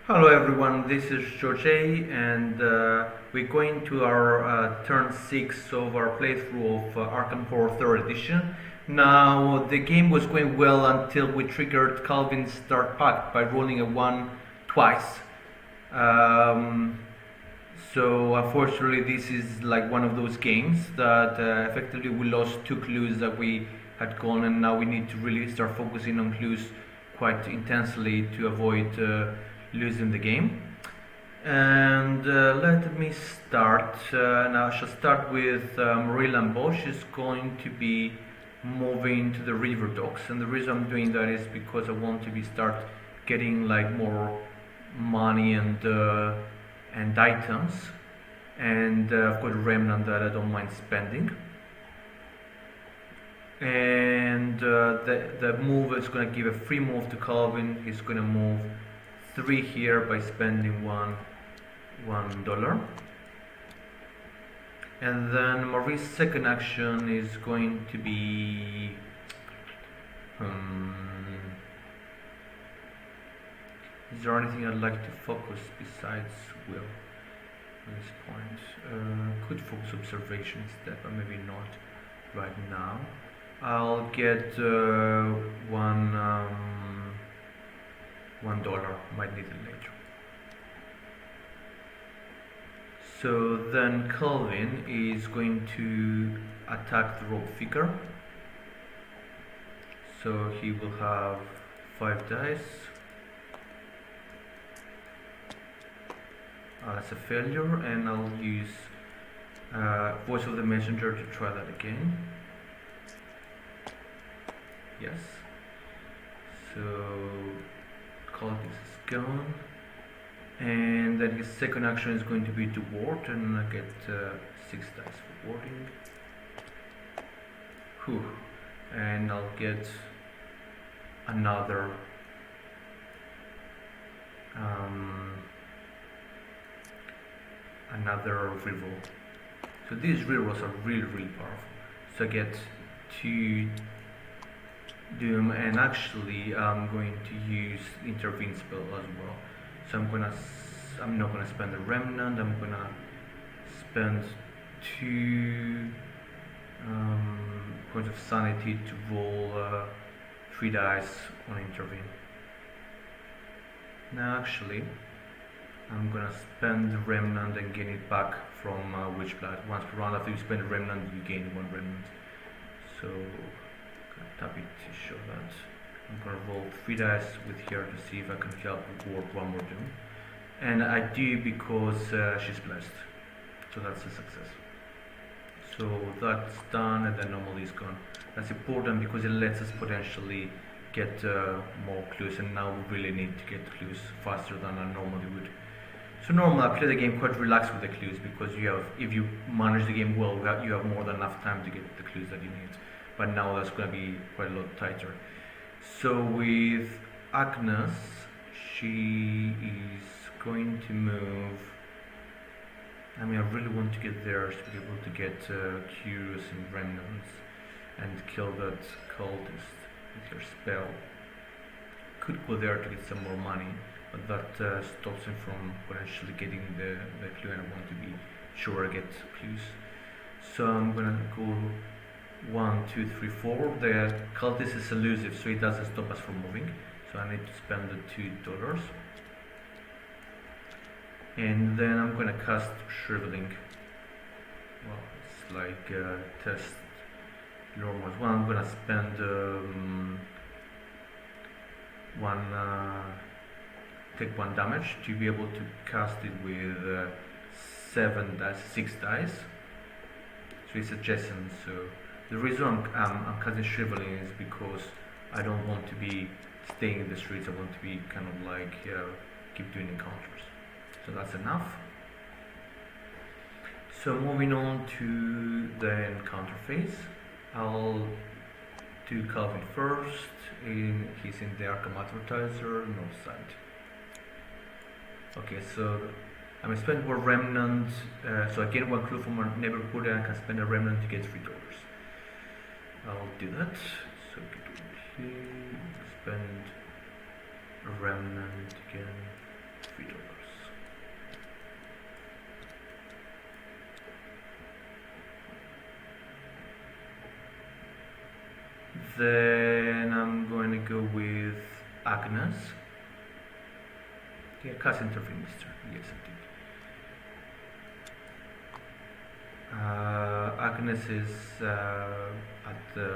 Hello everyone, this is George and we're going to our turn 6 of our playthrough of Arkham Horror 3rd Edition. Now, the game was going well until we triggered Calvin's start pact by rolling a 1 twice. So unfortunately this is like one of those games that effectively we lost 2 clues that we had gone, and now we need to really start focusing on clues quite intensely to avoid losing the game. And let me start. Now I shall start with Marie Lambeau. She's going to be moving to the river docks, and the reason I'm doing that is because I want to start getting like more money and items, and I've got a remnant that I don't mind spending. And the move is going to give a free move to Calvin. He's going to move 3 here by spending $1. And then Marie's second action is going to be is there anything I'd like to focus besides will at this point? Could focus observation instead, but maybe not right now. I'll get $1. Might need it later. So then Calvin is going to attack the rope figure. So he will have 5 dice. That's a failure, and I'll use Voice of the Messenger to try that again. Yes. So Calvin is gone, and then his second action is going to be to ward, and I get 6 dice for warding. Whew. And I'll get another reroll. So these rerolls are really powerful. So I get 2 doom, and actually I'm going to use intervene spell as well. So I'm not gonna spend a remnant. I'm gonna spend 2 points of sanity to roll 3 dice on intervene. Now actually I'm gonna spend the remnant and gain it back from Witchblood. Once per round after you spend a remnant, you gain 1 remnant. So tap it to show that. I'm gonna roll 3 dice with here to see if I can help ward 1 more doom. And I do because she's blessed. So that's a success. So that's done, and the anomaly is gone. That's important because it lets us potentially get more clues, and now we really need to get clues faster than I normally would. So normally I play the game quite relaxed with the clues because if you manage the game well, you have more than enough time to get the clues that you need. But now that's going to be quite a lot tighter. So with Agnes, she is going to move. I mean, I really want to get there to be able to get Curious and Remnants and kill that cultist with her spell. Could go there to get some more money, but that stops him from potentially getting the clue, and I want to be sure I get clues. So I'm gonna go 1, 2, 3, 4. The cultist is elusive, so it doesn't stop us from moving. So I need to spend the $2. And then I'm gonna cast Shriveling. Well, it's like test normal. Well, I'm gonna spend take 1 damage to be able to cast it with 6 dice. So it's adjacent. So the reason I'm casting Shriveling is because I don't want to be staying in the streets. I want to be kind of like keep doing encounters. So that's enough. So moving on to the encounter phase, I'll do Calvin first. He's in the Arkham Advertiser, north side. Okay, so I'm gonna spend 1 remnant. So I get 1 clue from our neighborhood, and I can spend a remnant to get $3. I'll do that. So get here, spend a remnant again, $3. Then I'm going to go with Agnes. Yeah, cast intervene this turn. Yes, I did. Agnes is at the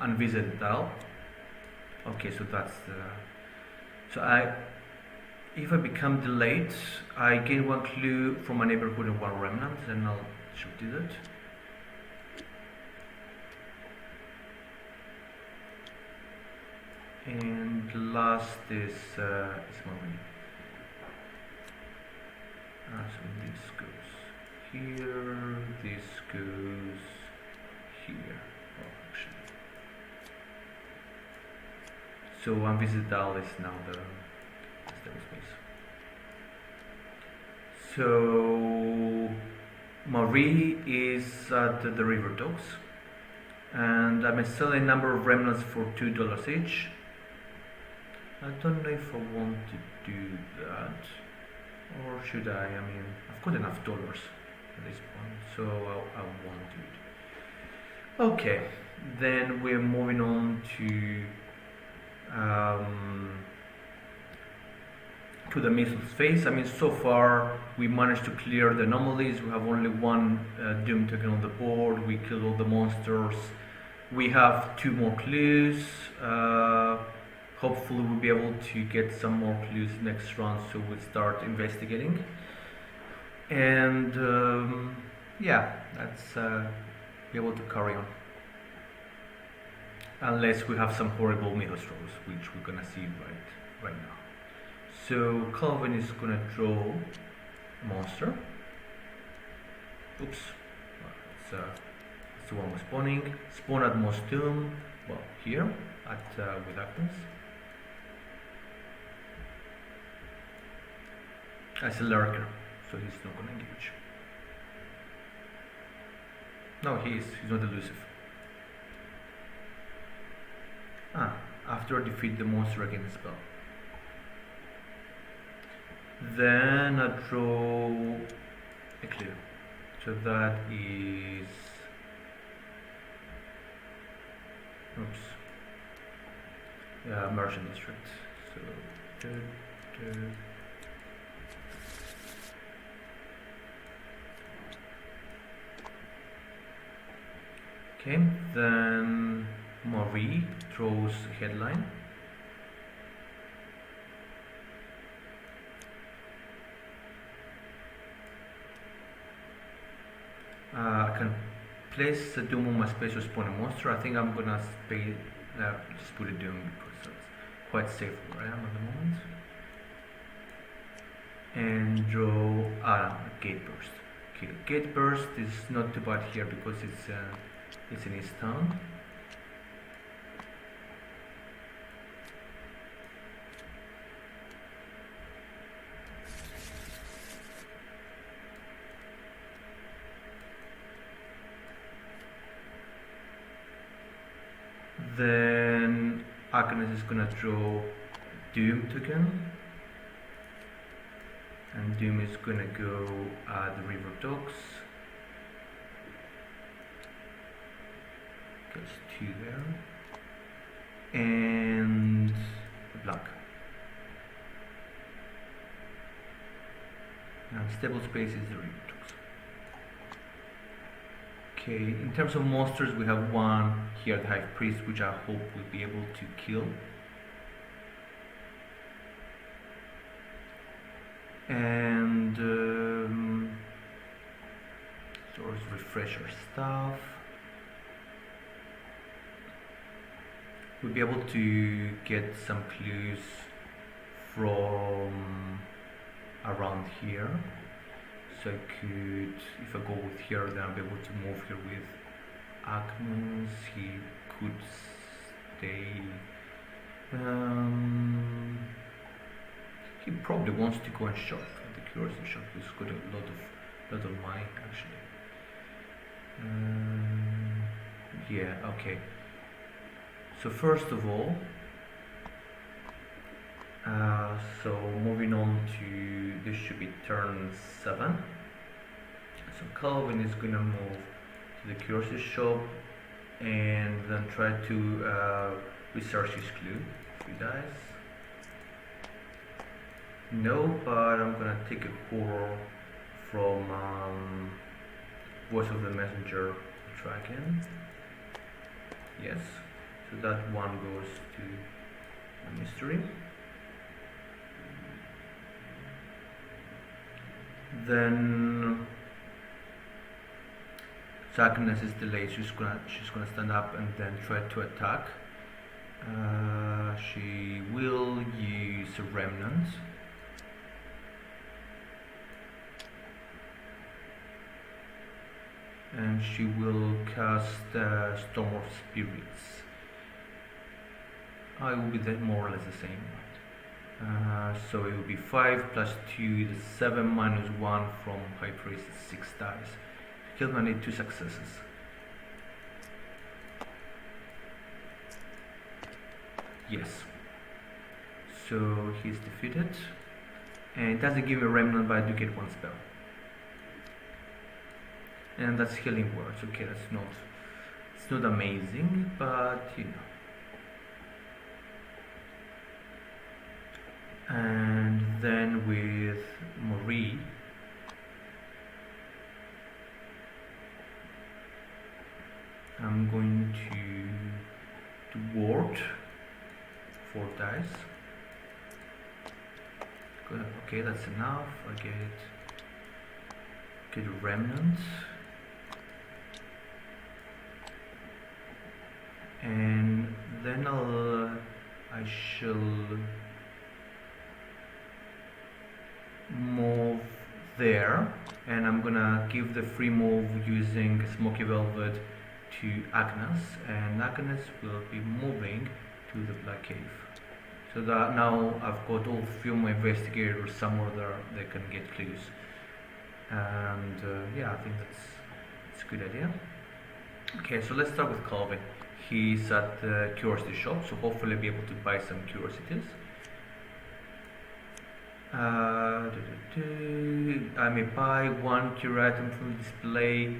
unvisited tile. Okay, so that's the. So if I become delayed, I gain one clue from a neighborhood and one remnant, then I'll should do that. And the last is Marie. So this goes here, this goes here. Oh, actually. So unvisited tile is now the stable space. So Marie is at the river docks, and I'm selling a number of remnants for $2 each. I don't know if I want to do that, or should I? I mean, I've got enough dollars at this point, so I won't do it. Okay, then we're moving on to the missiles phase. I mean, so far we managed to clear the anomalies. We have only one doom token on the board. We killed all the monsters. We have 2 more clues. Hopefully we'll be able to get some more clues next round, so we'll start investigating. And yeah, let's be able to carry on. Unless we have some horrible middle throws, which we're gonna see right now. So Calvin is gonna draw a monster. Oops, it's the one we're spawning. Spawn at most doom. Well, here at with Agnes. As a lurker, so he's not gonna engage. No, he's not elusive. After I defeat the monster again the spell. Then I draw a clue. So that is Merchant District. So okay, then Marie draws a headline. I can place a doom on my space to spawn a monster. I think I'm gonna just put a doom because it's quite safe where I am at the moment. And draw a gate burst. Okay, gate burst is not too bad here because it's in East Town. Then Agnes is gonna draw Doom token, and Doom is gonna go at the river docks. There's 2 there, and black. Now stable space is the river docks. Okay, in terms of monsters, we have 1 here, the High Priest, which I hope we'll be able to kill. And source refresher stuff. We'll be able to get some clues from around here. So I could, if I go with here, then I'll be able to move here with Agnes. He could stay. He probably wants to go and shop at the Curiosity Shop. He's got a lot of money actually. Yeah, okay. So first of all, so moving on to, this should be turn 7. So Calvin is gonna move to the Curiosity Shop and then try to research his clue. 3 dice. No, but I'm gonna take a horror from Voice of the Messenger. Try again. Yes. So that one goes to a mystery. Then Agnes is delayed. She's gonna stand up and then try to attack. She will use a remnant. And she will cast Storm of Spirits. It will be more or less the same. So it will be 5 plus 2 is 7 minus 1 from High Priest is 6 dice. Kill, I need 2 successes. Yes. So he's defeated. And it doesn't give me a remnant, but I do get 1 spell. And that's healing words. Okay, it's not amazing, but you know. And then with Marie, I'm going to ward 4 dice. Good. Okay, that's enough. I get a remnant. And then I shall move there, and I'm gonna give the free move using Smoky Velvet to Agnes, and Agnes will be moving to the Black Cave. So that now I've got all 3 of my investigators somewhere there they can get clues, and yeah, I think that's a good idea. Okay, so let's start with Calvin. He's at the curiosity shop, so hopefully I'll be able to buy some curiosities. I may buy 1 cure item from the display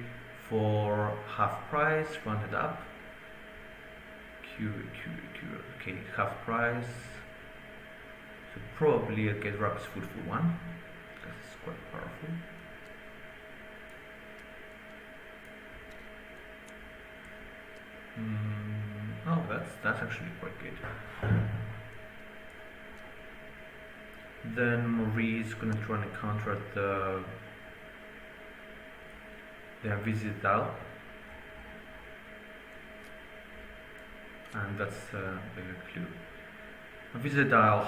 for half price, rounded up. Cure. Okay, half price. So probably I'll get Rap's Food for 1, because it's quite powerful. Oh, that's actually quite good. Then Marie is gonna try and counter the Invisible, and that's the clue. Invisible,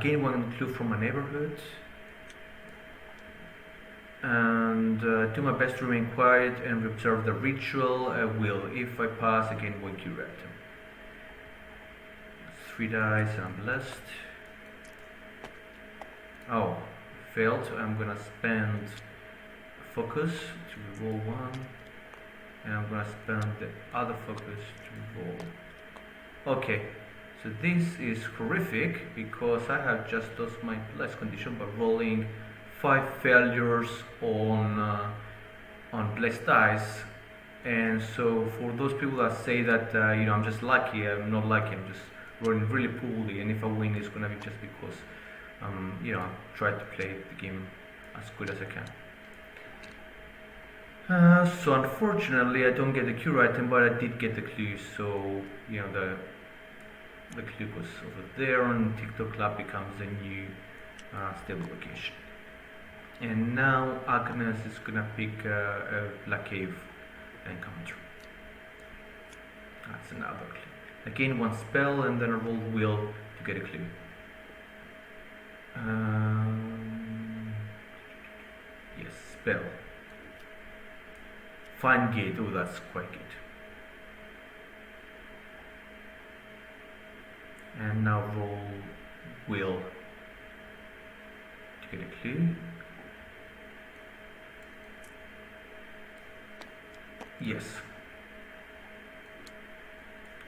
gain 1 clue from my neighborhood, and do my best to remain quiet and observe the ritual. I will. If I pass, I gain 1 cure item. 3 dice, and I'm blessed. Oh, failed. I'm gonna spend focus to roll 1, and I'm gonna spend the other focus to roll. Okay, so this is horrific because I have just lost my blessed condition by rolling 5 failures on blessed dice. And so for those people that say that you know, I'm just lucky, I'm not lucky. I'm just rolling really poorly, and if I win, it's gonna be just because you know, I try to play the game as good as I can. So unfortunately I don't get the cure item, but I did get the clue. So you know, the clue goes over there, and TikTok Lab becomes the new stable location. And now Agnes is gonna pick a Black Cave encounter. That's another clue. I gain 1 spell, and then I roll will to get a clue. Yes, spell. Find gate. Oh, that's quite good. And now roll will to get a clue. Yes.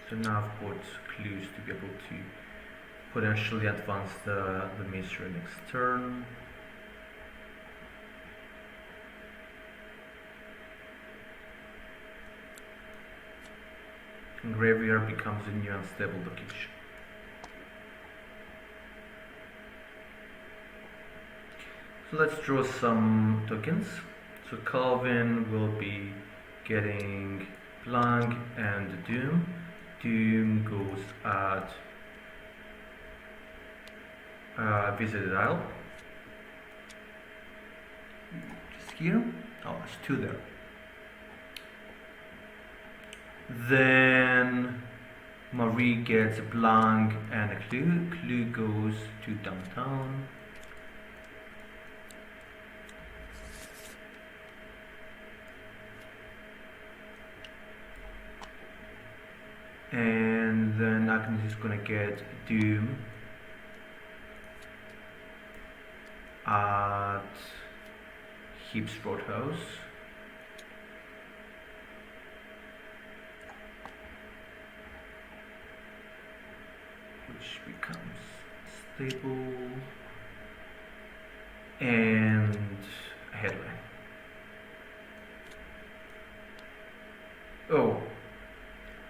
So now I've got clues to be able to potentially advance the mystery next turn. Graveyard becomes a new unstable location. So let's draw some tokens. So Calvin will be getting Blank and Doom. Doom goes at Visited Isle. Just here. Oh, there's two there. Then Marie gets Blank and a clue. Clue goes to downtown. And then Agnes is gonna get Doom at Heaps Roadhouse. Which becomes stable and a headline. Oh,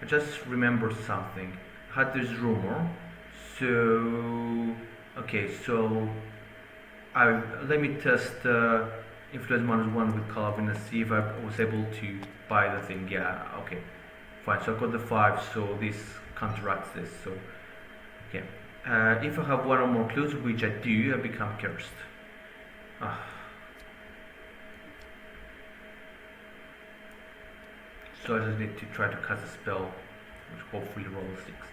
I just remembered something. I had this rumor. So, okay, so let me test Influence -1 with Calvin and see if I was able to buy the thing. Yeah, okay, fine. So I got the 5, so this counteracts this. So, okay. If I have one or more clues, which I do, I become cursed. So I just need to try to cast a spell, which hopefully roll a 6.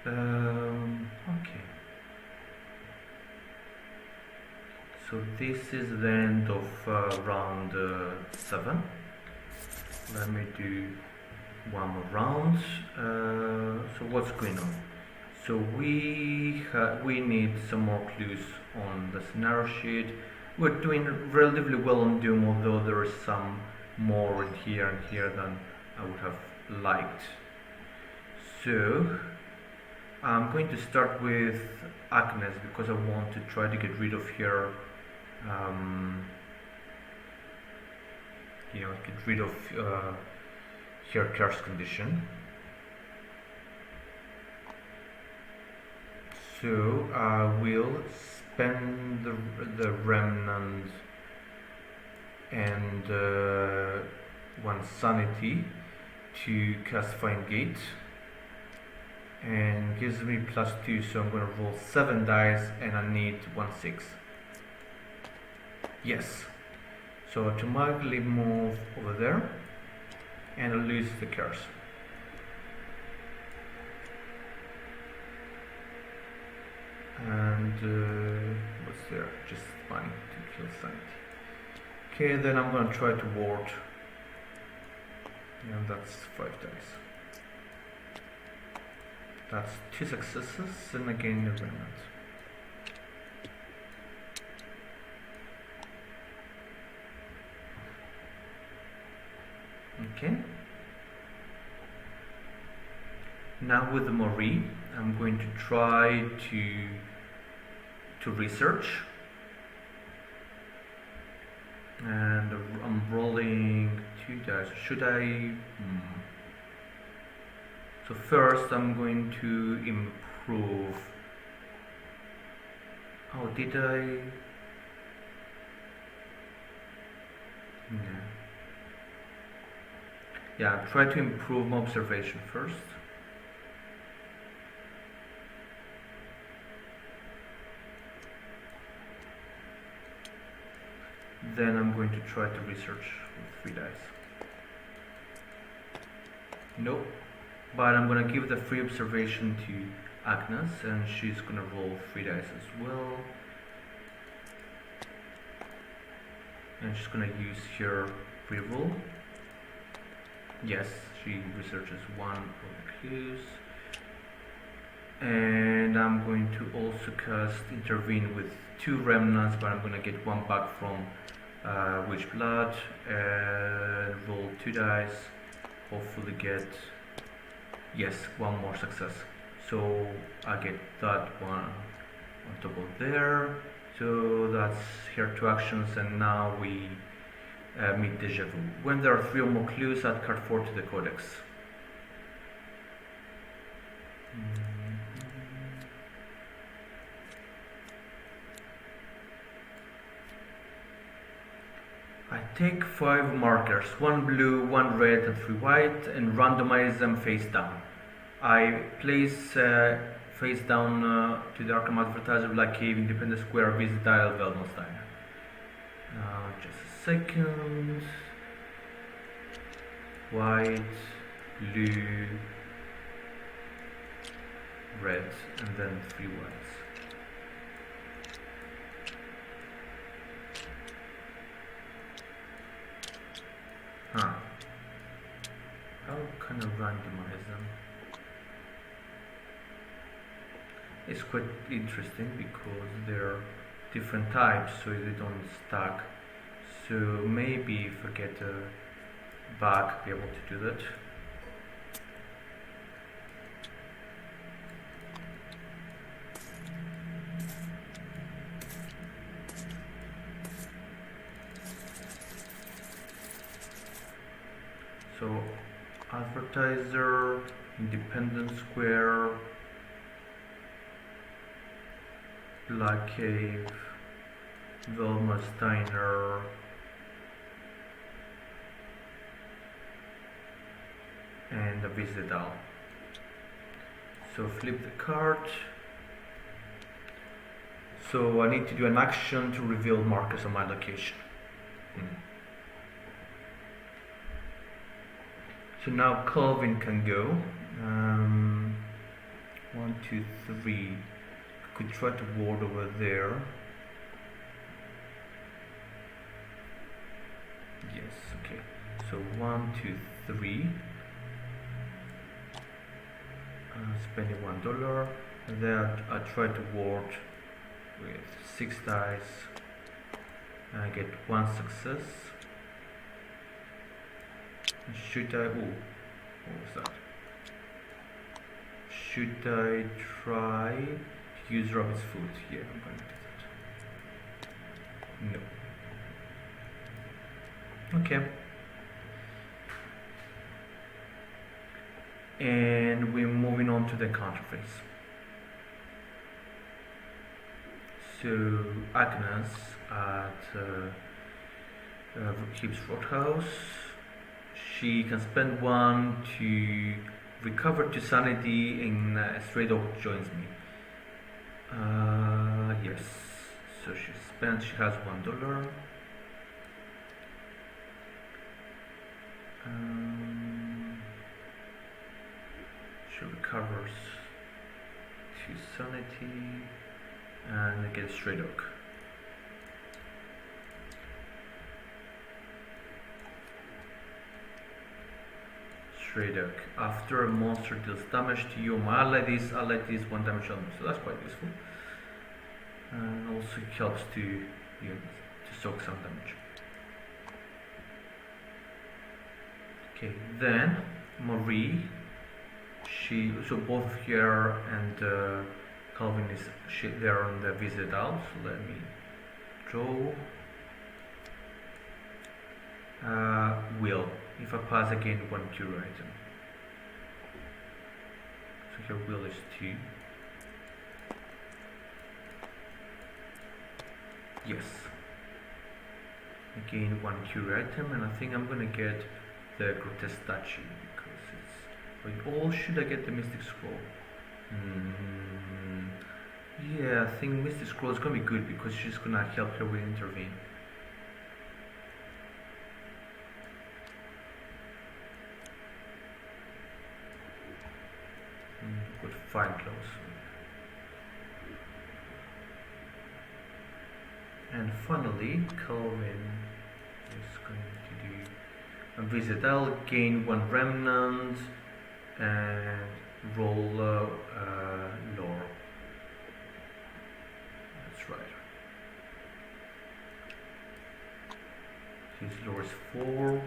Okay. So this is the end of round 7. Let me do one more round. So what's going on? So we need some more clues on the scenario sheet. We're doing relatively well on Doom, although there is some more in here and here than I would have liked. So I'm going to start with Agnes because I want to try to get rid of her get rid of her curse condition. So I will spend the remnant and 1 sanity to cast Fine Gate, and gives me +2, so I'm going to roll 7 dice and I need 1 6. Yes, so automatically move over there and I lose the curse. And what's there? Just money to kill sanity. Okay, then I'm gonna try to ward. And that's 5 dice. That's 2 successes and again the remnant. Okay. Now with the Marie, I'm going to try to research. And I'm rolling 2 dice. Should I? So first I'm going to improve. Oh, did I? Yeah, try to improve my observation first. Then I'm going to try to research with 3 dice. Nope. But I'm going to give the free observation to Agnes, and she's going to roll 3 dice as well. And she's going to use her reroll. Yes, she researches 1 of the clues. And I'm going to also cast Intervene with 2 remnants, but I'm going to get 1 back from Witch Blood, and roll 2 dice, hopefully get, yes, 1 more success. So I get that one on top of there. So that's her 2 actions, and now we meet Deja Vu. When there are 3 or more clues, add card 4 to the codex. I take 5 markers, 1 blue, 1 red and 3 white, and randomize them face down. I place face down to the Arkham advertiser Black Cave, Independence Square, Visit Dial, Veldenstein. Just a second. White, blue, red, and then 3 whites. Huh. How can I randomize them? It's quite interesting because they're different types, so they don't stack. So maybe if I get a bug, be able to do that. So advertiser, Independence Square, Black Cave, Velma Steiner, and a Visit All. So flip the card. So I need to do an action to reveal markers on my location. So now Calvin can go. 1, 2, 3. Could try to ward over there. Yes, okay. So 1, 2, 3. Spending $1. And then I try to ward with 6 dice. And I get 1 success. Should I? Oh, what was that? Should I try to use Rabbit's foot? Yeah, I'm going to do that. No. Okay. And we're moving on to the counterface. So Agnes at Hibbs Roadhouse. She can spend 1 to recover to sanity, and Stray Dog joins me. Yes. So she spends. She has $1. She recovers to sanity, and I get Stray Dog. Stray Dog. After a monster deals damage to you, my ally this 1 damage on, so that's quite useful. And also helps to soak some damage. Okay, then Marie. So both here and Calvin is there on the Visit Out. So let me draw. Will. If I pass again 1 cure item. So here will is 2. Yes. Again 1 cure item, and I think I'm gonna get the grotesque statue because it's. Or should I get the Mystic Scroll? Yeah, I think Mystic Scroll is gonna be good because she's gonna help her with intervene. Good, fine close. And finally, Calvin is going to do a Visit L, gain 1 remnant, and roll lore. That's right. His lore is 4.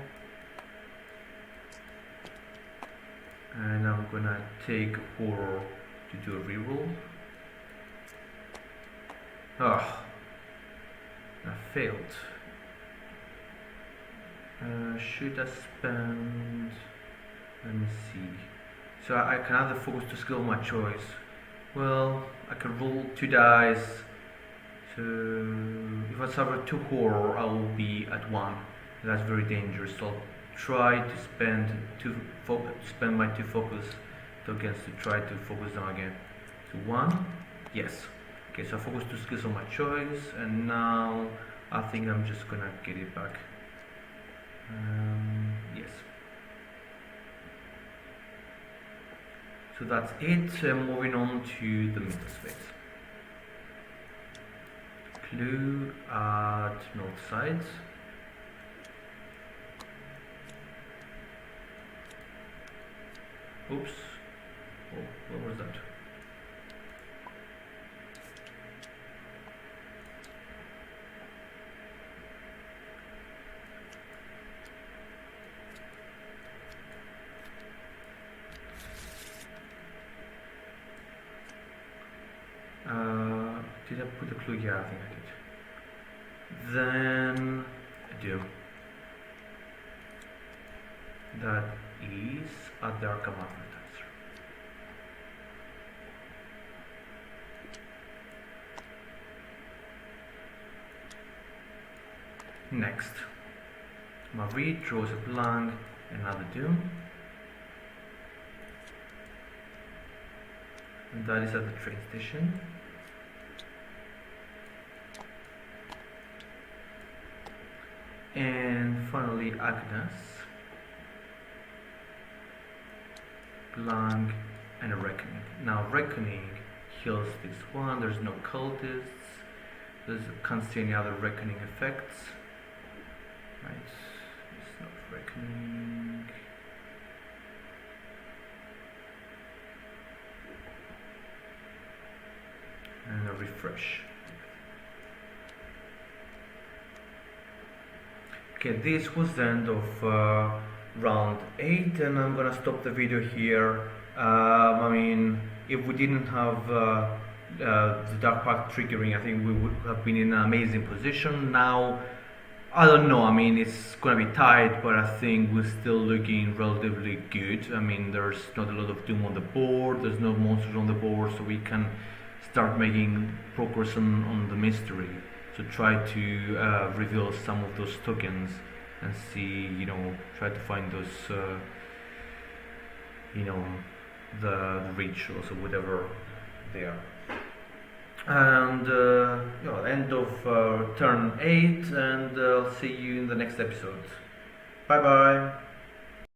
And I'm gonna take horror to do a reroll. Ah, I failed. Should I spend? Let me see. So I can add the focus to skill of my choice. Well, I can roll 2 dice. So if I suffer 2 horror, I will be at 1. That's very dangerous. So I'll try to spend my 2 focus tokens to try to focus them again. So 1, yes. Okay, so I focus 2 skills on my choice, and now I think I'm just gonna get it back. Yes. So that's it. Moving on to the middle space. Clue at north side. Oops. Oh, what was that? Did I put the clue? Yeah, I think I did. Then I do. That is at the Arkham advertiser. Next, Marie draws a blank, another doom. And that is at the train station. And finally Agnes, blank, and a reckoning. Now reckoning heals this one, there's no cultists, can't see any other reckoning effects. Right, it's not reckoning. And a refresh. Okay, this was the end of round 8, and I'm gonna stop the video here. I mean, if we didn't have the Dark Pact triggering, I think we would have been in an amazing position. Now, I don't know, I mean, it's gonna be tight, but I think we're still looking relatively good. I mean, there's not a lot of doom on the board, there's no monsters on the board, so we can start making progress on the mystery. So try to reveal some of those tokens and see, try to find those, the rituals or whatever they are. And end of turn 8, and I'll see you in the next episode. Bye bye.